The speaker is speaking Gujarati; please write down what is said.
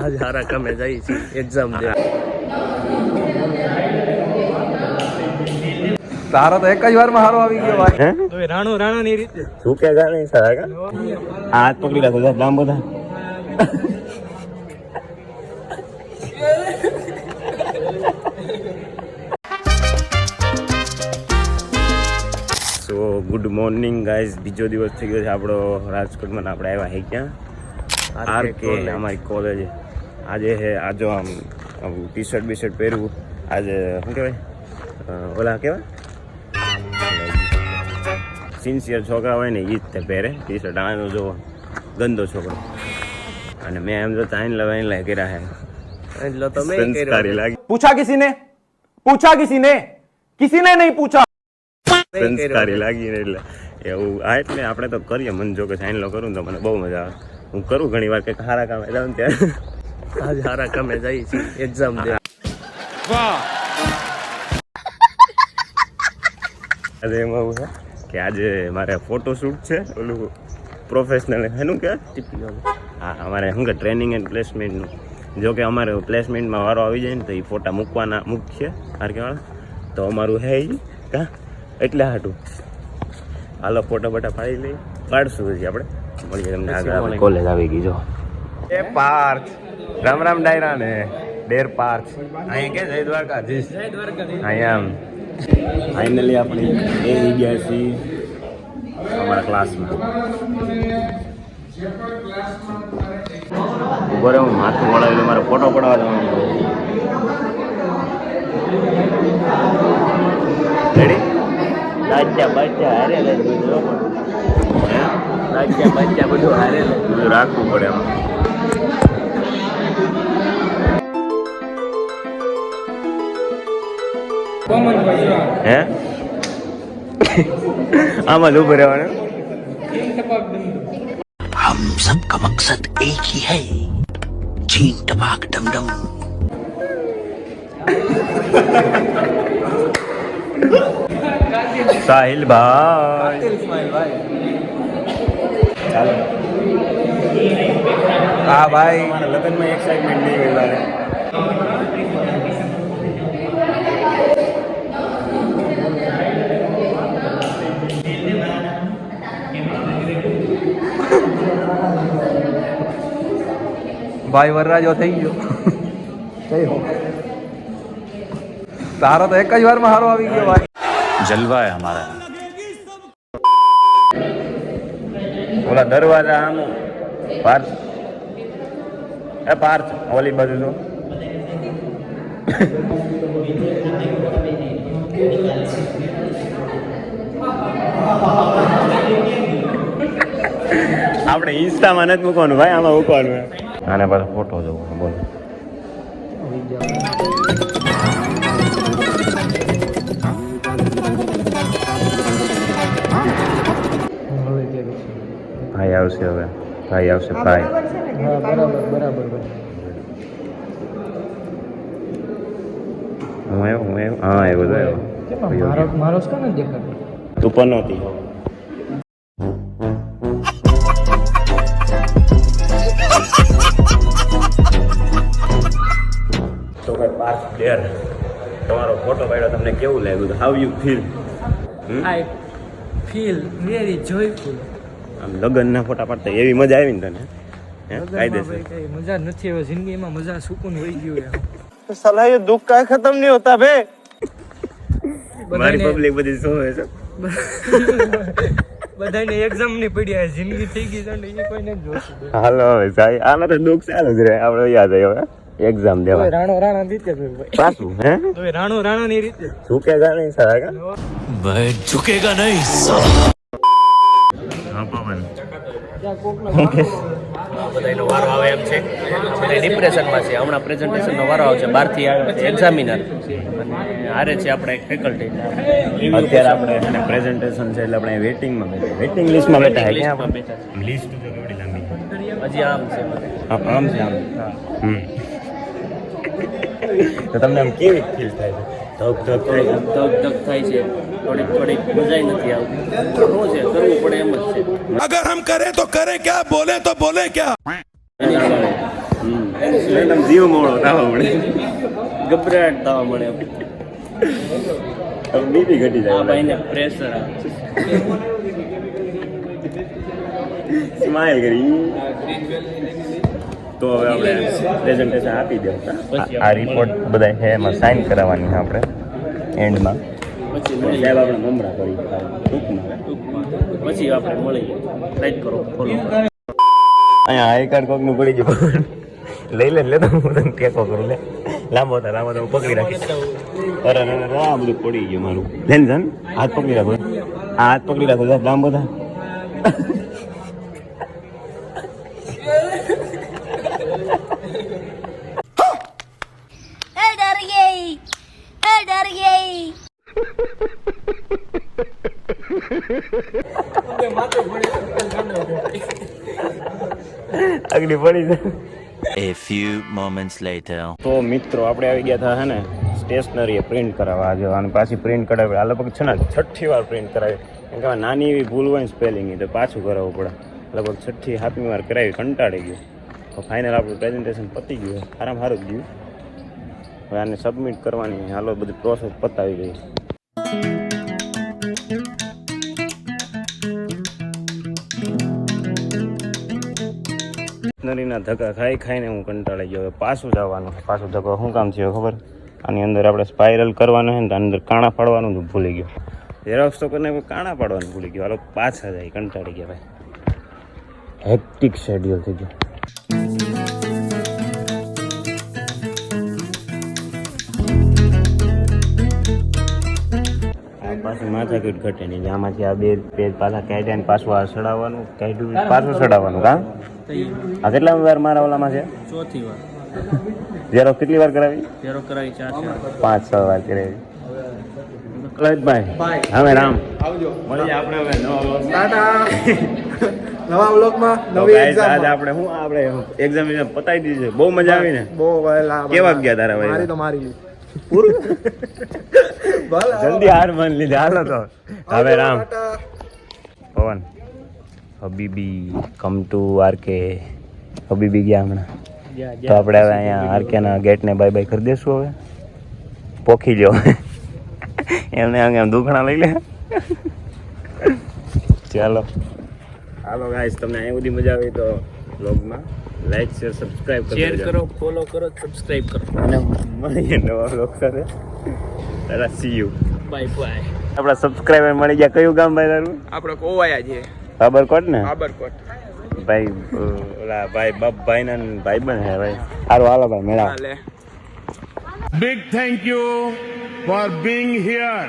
आज हारा कमे जाई छी एग्जाम दे તારો તો એક જ વારમાં હારો આવી ગયો ભાઈ. તો રાણો રાણાની રીતે શું કે જાણે સારા હાથ પકડી રાખો લાંબો થા સો ગુડ મોર્નિંગ ગાઈઝ. બીજો દિવસ થઈ ગયો છે આપણો રાજકોટમાં. આપણે આવ્યા હે ક્યાં આરકે અમારી કોલેજ. આજે હે આજો આમ ટી શર્ટ બી શર્ટ પહેરવું આજે શું કહેવાય ઓલા કહેવાય સિન્સિયર છોકરા હોય ને એ જ તે પહેરે ટી શર્ટ. આનો જો ગંદો છોકરો અને મેં એમ તો ચાઇન લવાઈને કર્યા હે એટલે તો મેં સંસ્કારી લાગી. પૂછા કિસીને કિસીને નહીં પૂછા. સંસ્કારી લાગી ને એટલે એવું આ એટલે આપણે તો કરીએ. મને જો કે સાઇન લો કરું તો મને બહુ મજા આવે. હું કરું ઘણી વાર કંઈક સારા કામ એટલે ત્યારે आज हारा कमे जाई छी एग्जाम दे આજે એમાં એવું છે કે આજે મારે ફોટોશૂટ છે. ઓલું પ્રોફેશનલ એનું કે હા અમારે શું કે ટ્રેનિંગ એન્ડ પ્લેસમેન્ટનું. જો કે અમારે પ્લેસમેન્ટમાં વારો આવી જાય ને તો એ ફોટા મૂકીએ આરકેવાળા તો અમારું હે કા એટલે હાટું હાલો ફોટા બોટા પાડી પાડશું પછી આપણે મળીએ તમને આગળ. કોલેજ આવી ગઈ જો એ પાર્થ રામ રામ ડાયરા ને ડેર પાર્થ અહીંયા કે જય દ્વારકાધીશ. અહીંયા આમ ફાઇનલી આપણે એ ગયા છીએ અમારા ક્લાસમાં. ઉભો રહે હું માથું વળાવેલું મારે ફોટો પડાવવા જવાનું. રેડી નાચ્યા બાચ્યા હારે લઈ બધું નાચ્યા બાચ્યા બધું હારે બધું રાખવું પડે એમાં. હે આમાં જ ઉભું રહેવાનું. हम सब का मकसद एक ही है चीन टपाक डमडम. સાહિલ ભાઈ ચાલો હા ભાઈ મારા લગ્નમાં એક્સાઇટમેન્ટ નહીં હોય મારે. ભાઈ વરરાજો થઈ ગયો. તારો તો એક જ વારમાં હારો આવી ગયો ભાઈ. जलवा है हमारा. ઓલા દરવાજા આમ પાર્થ એ પાર્થ ઓલી બાજુ તો આપણે ઇન્સ્ટામાં નથી મૂકવાનું ભાઈ, આમાં મૂકવાનું. આને પાછો ફોટો જોવો બોલો. ભાઈ આવશે હવે, ભાઈ આવશે ભાઈ. હું આવ્યો હા આવ્યો તો મારો કોને દેખાતો તું પણ નહોતી. તો ભાઈ પાર્થ ડેર તમારો ફોટો પાડ્યો, તમને કેવું લાગ્યું? How you feel? I feel very joyful. આમ લગ્નના ફોટા પાડતા એવી મજા આવી ને તને? કાયદેસર કઈ મજા નથી હવે જિંદગીમાં, મજા સુકૂન વહી ગયું યાર. साला ये दुख का खत्म नहीं होता बे. મારી પબ્લિક બધી જોવે છે. બધાને એક્ઝામ ની પડ્યા જિંદગી થઈ ગઈ છે એ કોઈને જોશે. હાલો હવે સાહેબ આમાં તો દુઃખ ચાલુ જ રહે. આપણે યાદ આવ્યો એક્ઝામ દેવા રાણો રાણા રીતે ભાઈ પાછું હે તો રાણો રાણા ની રીતે શું કે જાણે સારા मैं झुकेगा नहीं. હા પવન બધાનો વારો આવે એમ છે. બધા ડિપ્રેશનમાં છે. હમણાં પ્રેઝન્ટેશનનો વારો આવશે. બહારથી આવે છે એક્ઝામિનર અને હારે છે આપણે એક ફેકલ્ટી. અત્યારે આપણે એને પ્રેઝન્ટેશન છે એટલે આપણે વેટિંગમાં બેઠા, વેટિંગ લિસ્ટમાં બેઠા. ક્યાં બેઠા લિસ્ટ તો કેવડી લાંબી છે. હજી આમ છે આમ છે આમ. તો તમને આમ કેવી ફીલ થાય છે? ધક ધક થાય છે? ધક ધક થાય છે. થોડીક મજા નથી આવતી. શું છે કરવું પડે એમ જ છે. अगर हम करें तो करें क्या, बोले तो बोले क्या. એકદમ જીવ મોડો થવા મળે, ગભરાટ થવા મળે. બીપી ઘટી આ જાય. ભાઈને પ્રેશર આવે. સ્માઈલ કરી. તો હવે આપણે પ્રેઝન્ટેશન આપી દઉં. આ રિપોર્ટ બધા છે એમાં સાઇન કરાવવાની છે આપણે એન્ડમાં. પછી મળીએ. સાહેબ આપણે મમરા કરી ટૂંકમાં. પછી આપણે મળીએ. લાઈક કરો, ફોલો કરો. અહીંયા આઈ કાર્ડ કોકનું પડી ગયું. લઈ લે તો હું તને ટેકો કરું. લે લાંબો હતા હું પકડી રાખીશ. અરે આ બધું પડી ગયું મારું. લે ને હાથ પકડી રાખો. આ હાથ પકડી રાખો. લાંબો થા. डर गई डर गई આગળ પડી જાય. A few moments later. તો મિત્રો આપણે આવી ગયા હતા હે ને સ્ટેશનરીએ પ્રિન્ટ કરાવવા આજે અને પાછી પ્રિન્ટ કરાવી. આ લગભગ છે ને 6ઠ્ઠી વાર પ્રિન્ટ કરાવી. કેમ કે નાની એવી ભૂલ હોય ને સ્પેલિંગની તો પાછું કરાવવું પડે. લગભગ 6ઠ્ઠી 7મી વાર કરાવી, કંટાળી ગયું. તો ફાઇનલ આપણું પ્રેઝન્ટેશન પતી ગયું. સારામાં સારું જ ગયું. હવે આને સબમિટ કરવાની હાલો બધી પ્રોસેસ પતાવી ગઈ. સ્ટેશનરીના ધક્કા ખાઈને હું કંટાળી ગયો. હવે પાછું જવાનું. પાછું ધક્કો શું કામ થયો ખબર? આની અંદર આપણે સ્પાઇરલ કરવાનું છે ને આની અંદર કાણા પાડવાનું જ ભૂલી ગયો. ઝેરોક્સ તો કરીને કાણા પાડવાનું ભૂલી ગયો. હાલો પાછા જાય, કંટાળી ગયા ભાઈ. હેક્ટિક શેડ્યુલ થઈ ગયું. પાછું માથાકૂટ ઘટે નહીં. આમાંથી આ બે પેજ પાછા કાઢ્યા ને પાછું આ સડાવવાનું, કાઢ્યું પાછું સડાવવાનું. કાં આ કેટલા વાર મારા ઓલામાં છે? ચોથી વાર. ઝેરો કેટલી વાર કરાવી? ઝેરો કરાવી 4 5-6 વાર કરાવી. કલજભાઈ હવે રામ મળીએ આપણે હવે નવા બ્લોગમાં તો guys, આજ આપણે શું આપણે એક્ઝામિનેશન પતાવી દીધી છે. બહુ મજા આવી ને? બહુ કેવા ગયા તારા ભાઈ? મારી તો મારી પૂરું જલ્દી હાર માન લીધી. હાલો તો હવે રામ. પવન હબીબી કમ ટુ આરકે. હબીબી ગયા હમણાં. તો આપણે હવે અહીંયા આરકેના ગેટને બાય બાય કરી દઈશું. હવે પોખી જો એમને આમ દુખણા લઈ લે. ચાલો હાલો ગાઈસ, તમને અહીં બધી મજા આવી તો બ્લોગમાં લાઈક શેર સબસ્ક્રાઇબ કરો. શેર કરો, ફોલો કરો, સબસ્ક્રાઇબ કરો. અને મળીએ નવા બ્લોગ સાથે. C you. Bye bye. આપણા સબસ્ક્રાઇબર મળી ગયા. કયું ગામ ભાઈ તારું? આપણે કોવાયા છીએ બાબરકોટ ને? બાબરકોટ. ભાઈ ઓલા ભાઈ બાપભાઈ ના ભાઈ બન હે ભાઈ. સારું હાલો ભાઈ મેળા. Big thank you for being here.